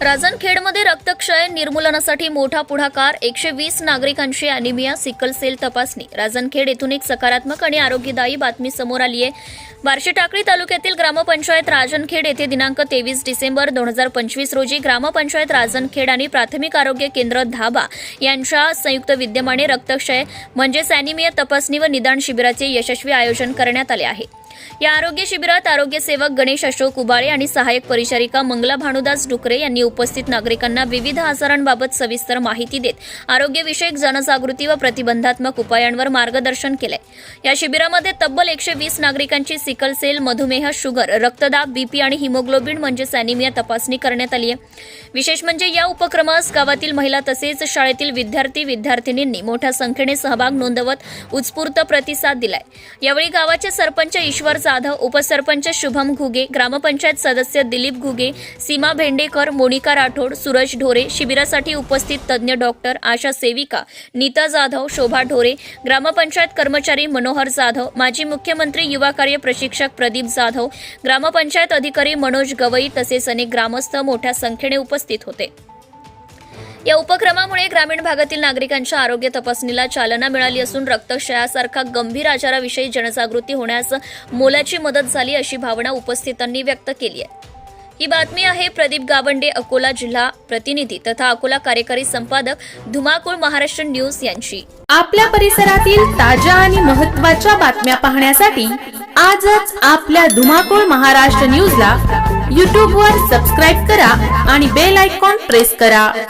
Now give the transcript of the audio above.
राजनखेडमध्ये रक्तक्षय निर्मूलनासाठी मोठा पुढाकार. 120 नागरिकांची अॅनिमिया सिकल सेल तपासणी. राजनखेड येथून एक सकारात्मक आणि आरोग्यदायी बातमी समोर आली आहे. बार्शी टाकळी तालुक्यातील ग्रामपंचायत राजनखेड येथे दिनांक 23 डिसेंबर 2025 रोजी ग्रामपंचायत राजनखेड आणि प्राथमिक आरोग्य केंद्र धाबा यांच्या संयुक्त विद्यमाने रक्तक्षय म्हणजेच अॅनिमिया तपासणी व निदान शिबिराचे यशस्वी आयोजन करण्यात आले आहे. या आरोग्य शिबिरात आरोग्य सेवक गणेश अशोक उबाळे आणि सहाय्यक परिचारिका मंगला भानुदास डुकरे यांनी उपस्थित नागरिकांना विविध आजारांबाबत सविस्तर माहिती देत आरोग्यविषयक जनजागृती व प्रतिबंधात्मक उपायांवर मार्गदर्शन केले. या शिबिरामध्ये तब्बल 120 नागरिकांची सिकल सेल, मधुमेह, शुगर, रक्तदाब, बीपी आणि हिमोग्लोबिन म्हणजेच अॅनिमिया तपासणी करण्यात आली आहे. विशेष म्हणजे या उपक्रमास गावातील महिला तसेच शाळेतील विद्यार्थी-विद्यार्थिनींनी मोठ्या संख्येने सहभाग नोंदवत उत्स्फूर्त प्रतिसाद दिलाय. यावेळी गावाचे सरपंच ईश्वर जाधव, उपसरपंच शुभम घुगे, ग्रामपंचायत सदस्य दिलीप घुगे, सीमा भेंडेकर, मोनिका राठोड, सूरज ढोरे, शिबिरासाठी उपस्थित तज्ञ डॉक्टर, आशा सेविका नीता जाधव, शोभा ढोरे, ग्रामपंचायत कर्मचारी मनोहर जाधव, माजी मुख्यमंत्री युवा कार्य प्रशिक्षक प्रदीप जाधव, ग्रामपंचायत अधिकारी मनोज गवई तसेच अनेक ग्रामस्थ मोठ्या संख्येने उपस्थित होते. या उपक्रमामुळे ग्रामीण भागातील नागरिकांच्या आरोग्य तपासणीला चालना मिळाली असून रक्तक्षयासारखा गंभीर आजाराविषयी जनजागृती होण्यास मोलाची मदत झाली अशी भावना उपस्थितांनी व्यक्त केली आहे. ही बातमी आहे प्रदीप गावंडे, अकोला जिल्हा प्रतिनिधी तथा अकोला कार्यकारी संपादक, धुमाकूळ महाराष्ट्र न्यूज यांची. आपल्या परिसरातील ताज्या आणि महत्त्वाच्या बातम्या पाहण्यासाठी आजच आपल्या धुमाकूळ महाराष्ट्र न्यूजला YouTube वर सबस्क्राइब करा आणि बेल आयकॉन प्रेस करा.